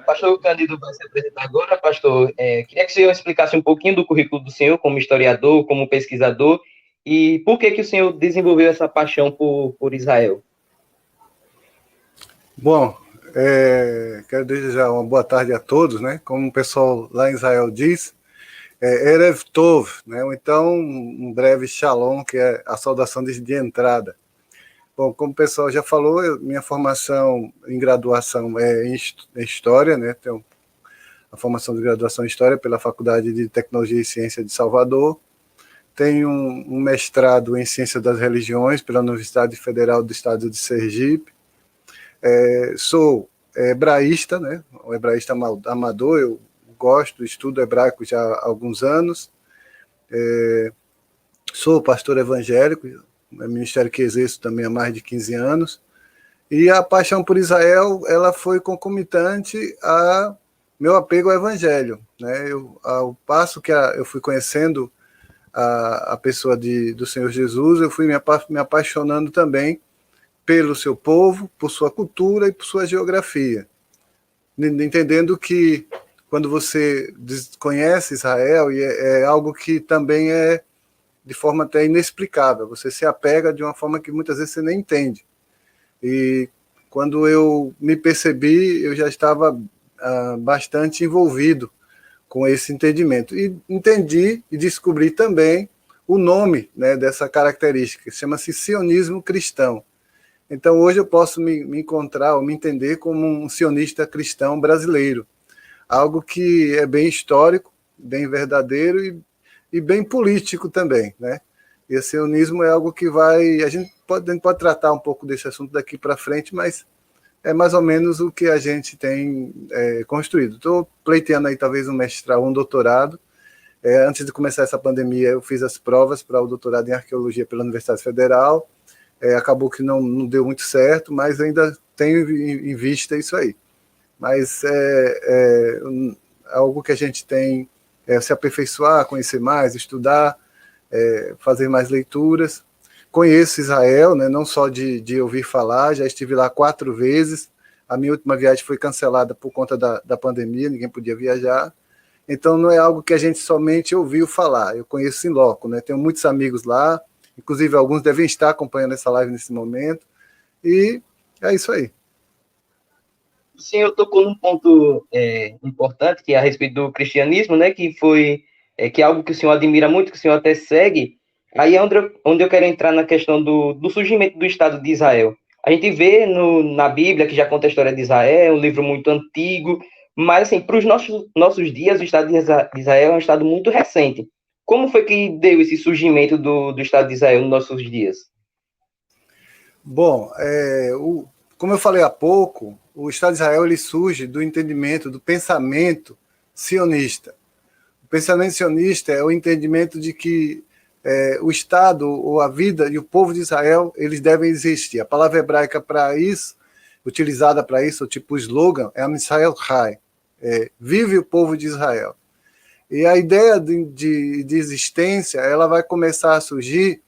Pastor Cândido vai se apresentar agora, pastor. Queria que o senhor explicasse um pouquinho do currículo do senhor como historiador, como pesquisador, e por que o senhor desenvolveu essa paixão por Israel. Bom, quero desejar uma boa tarde a todos, né? Como o pessoal lá em Israel diz, Erev Tov, né? Ou então um breve Shalom, que é a saudação de entrada. Bom, como o pessoal já falou, minha formação em graduação é em História, né? Tenho a formação de graduação em História pela Faculdade de Tecnologia e Ciência de Salvador. Tenho um mestrado em Ciência das Religiões pela Universidade Federal do Estado de Sergipe. Sou hebraísta, né? Um hebraísta amador, eu gosto, estudo hebraico já há alguns anos. Sou pastor evangélico, é ministério que exerço também há mais de 15 anos. E a paixão por Israel, ela foi concomitante a meu apego ao evangelho, né? Ao passo que eu fui conhecendo a pessoa do Senhor Jesus, eu fui me apaixonando também pelo seu povo, por sua cultura e por sua geografia. Entendendo que quando você conhece Israel, e é algo que também é de forma até inexplicável, você se apega de uma forma que muitas vezes você nem entende. E quando eu me percebi, eu já estava bastante envolvido com esse entendimento. E entendi e descobri também o nome, né, dessa característica, chama-se sionismo cristão. Então, hoje eu posso me encontrar ou me entender como um sionista cristão brasileiro, algo que é bem histórico, bem verdadeiro e bem político também, né? E o sionismo é algo que a gente pode tratar um pouco desse assunto daqui para frente, mas é mais ou menos o que a gente tem construído. Estou pleiteando aí talvez um mestrado, um doutorado. Antes de começar essa pandemia, eu fiz as provas para o doutorado em arqueologia pela Universidade Federal. Acabou que não deu muito certo, mas ainda tenho em vista isso aí. Mas é algo que a gente tem se aperfeiçoar, conhecer mais, estudar, fazer mais leituras. Conheço Israel, né, não só de ouvir falar, já estive lá 4 vezes. A minha última viagem foi cancelada por conta da pandemia, ninguém podia viajar. Então não é algo que a gente somente ouviu falar, eu conheço em loco, né? Tenho muitos amigos lá, inclusive alguns devem estar acompanhando essa live nesse momento, e é isso aí. O senhor tocou num ponto importante, que é a respeito do cristianismo, né, que é algo que o senhor admira muito, que o senhor até segue. Aí é onde eu quero entrar na questão do surgimento do Estado de Israel. A gente vê na Bíblia, que já conta a história de Israel, é um livro muito antigo, mas, assim, para os nossos dias, o Estado de Israel é um Estado muito recente. Como foi que deu esse surgimento do Estado de Israel nos nossos dias? Bom, como eu falei há pouco, o Estado de Israel ele surge do entendimento, do pensamento sionista. O pensamento sionista é o entendimento de que o Estado, ou a vida e o povo de Israel, eles devem existir. A palavra hebraica para isso, utilizada para isso, o tipo slogan, é Am Israel Chai, vive o povo de Israel. E a ideia de existência, ela vai começar a surgir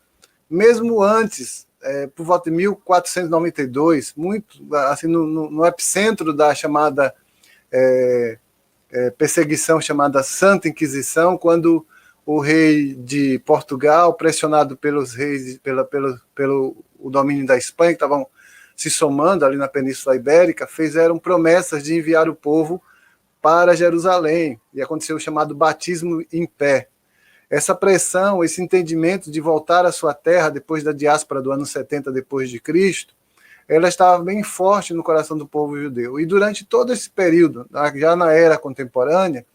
mesmo antes, por volta de 1492, muito assim, no epicentro da chamada perseguição chamada Santa Inquisição, quando o rei de Portugal, pressionado pelos reis, pelo o domínio da Espanha, que estavam se somando ali na Península Ibérica, fizeram promessas de enviar o povo para Jerusalém, e aconteceu o chamado batismo em pé. Essa pressão, esse entendimento de voltar à sua terra depois da diáspora do ano 70 depois de Cristo, ela estava bem forte no coração do povo judeu. E durante todo esse período, já na era contemporânea,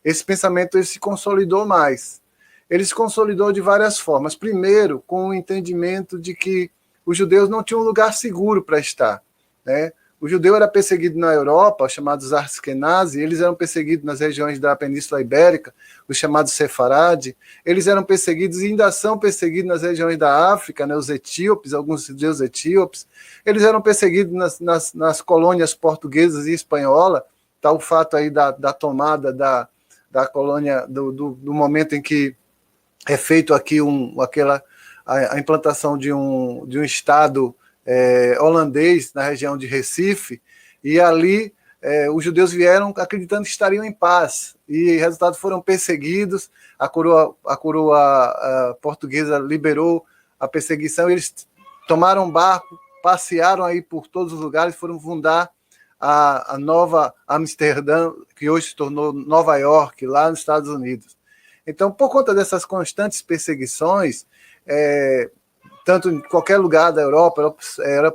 esse pensamento ele se consolidou mais. Ele se consolidou de várias formas. Primeiro, com o entendimento de que os judeus não tinham um lugar seguro para estar, né? O judeu era perseguido na Europa, os chamados Askenazi, eles eram perseguidos nas regiões da Península Ibérica, os chamados Sefarade, eles eram perseguidos e ainda são perseguidos nas regiões da África, né, os etíopes, alguns judeus etíopes, eles eram perseguidos nas colônias portuguesas e espanhola, tá o fato aí da tomada da colônia, do momento em que é feito aqui a implantação de um Estado holandês na região de Recife, e ali os judeus vieram acreditando que estariam em paz, e resultado foram perseguidos, a coroa portuguesa liberou a perseguição, eles tomaram um barco, passearam aí por todos os lugares, foram fundar a nova Amsterdã, que hoje se tornou Nova York, lá nos Estados Unidos. Então, por conta dessas constantes perseguições, tanto em qualquer lugar da Europa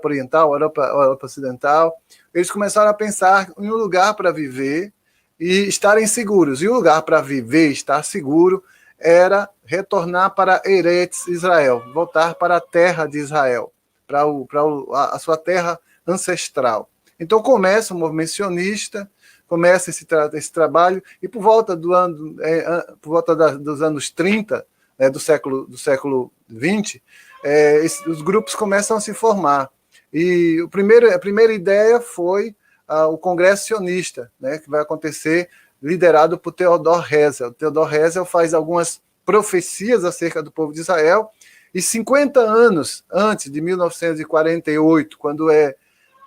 Oriental, Europa Ocidental, eles começaram a pensar em um lugar para viver e estarem seguros. E o lugar para viver e estar seguro era retornar para Eretz Israel, voltar para a terra de Israel, para a sua terra ancestral. Então começa o movimento sionista, começa esse trabalho, e por volta dos anos 30, do século XX, os grupos começam a se formar. E a primeira ideia foi o Congresso Sionista, né, que vai acontecer liderado por Theodor Herzl. Theodor Herzl faz algumas profecias acerca do povo de Israel, e 50 anos antes de 1948, quando é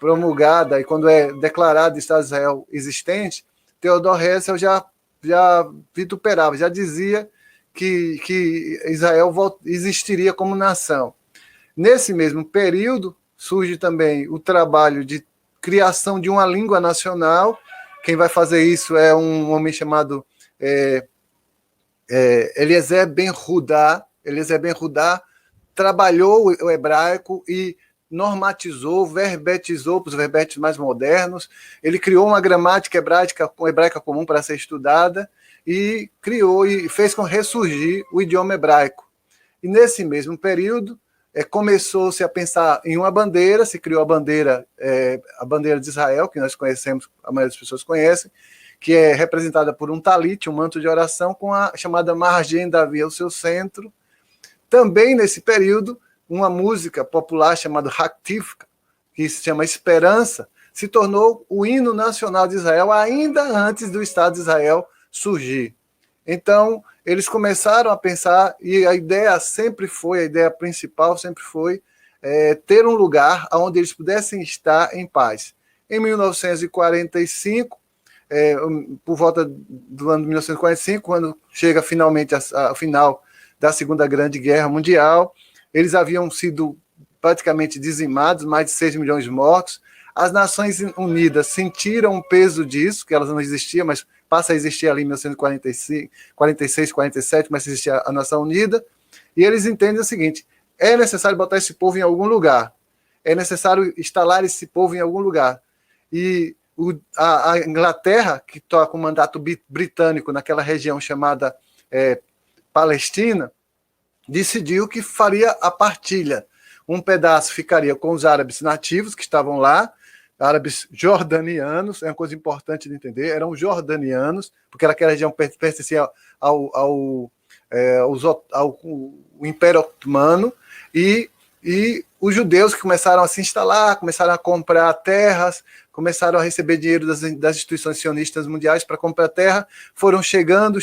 promulgada e quando é declarado o Estado de Israel existente, Theodor Herzl já vituperava, já dizia que Israel existiria como nação. Nesse mesmo período, surge também o trabalho de criação de uma língua nacional. Quem vai fazer isso é um homem chamado Eliezer Ben-Judá. Eliezer Ben-Judá trabalhou o hebraico e normatizou, verbetizou para os verbetes mais modernos. Ele criou uma gramática hebraica comum para ser estudada e criou e fez com ressurgir o idioma hebraico. E nesse mesmo período, começou-se a pensar em uma bandeira, se criou a bandeira de Israel, que nós conhecemos, a maioria das pessoas conhecem, que é representada por um talit, um manto de oração, com a chamada Margem Davi ao seu centro. Também nesse período, uma música popular chamada Haktivka, que se chama Esperança, se tornou o hino nacional de Israel ainda antes do Estado de Israel surgir. Então, eles começaram a pensar, e a ideia principal sempre foi ter um lugar onde eles pudessem estar em paz. Em 1945, por volta do ano de 1945, quando chega finalmente ao final da Segunda Grande Guerra Mundial, eles haviam sido praticamente dizimados, mais de 6 milhões de mortos. As Nações Unidas sentiram o peso disso, que elas não existiam, mas passa a existir ali em 1946, 46, 47, mas existia a Nação Unida, e eles entendem o seguinte: é necessário botar esse povo em algum lugar, é necessário instalar esse povo em algum lugar. E a Inglaterra, que toca o mandato britânico naquela região chamada Palestina, decidiu que faria a partilha. Um pedaço ficaria com os árabes nativos que estavam lá, árabes jordanianos, é uma coisa importante de entender, eram jordanianos, porque aquela região pertencia ao Império Otomano, e os judeus que começaram a se instalar, começaram a comprar terras, começaram a receber dinheiro das instituições sionistas mundiais para comprar terra, foram chegando,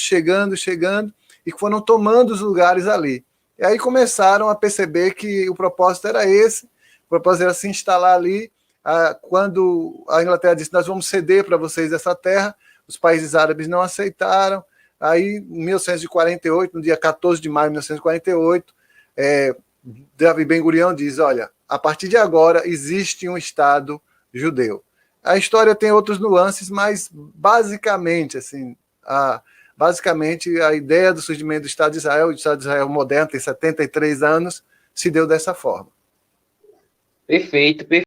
e foram tomando os lugares ali. E aí começaram a perceber que o propósito era esse, o propósito era se instalar ali. Quando a Inglaterra disse: nós vamos ceder para vocês essa terra, os países árabes não aceitaram. Aí, em 1948, no dia 14 de maio de 1948, Davi Ben-Gurion diz: olha, a partir de agora existe um Estado judeu. A história tem outros nuances, mas basicamente a ideia do surgimento do Estado de Israel, o Estado de Israel moderno, tem 73 anos, se deu dessa forma. Perfeito, perfeito.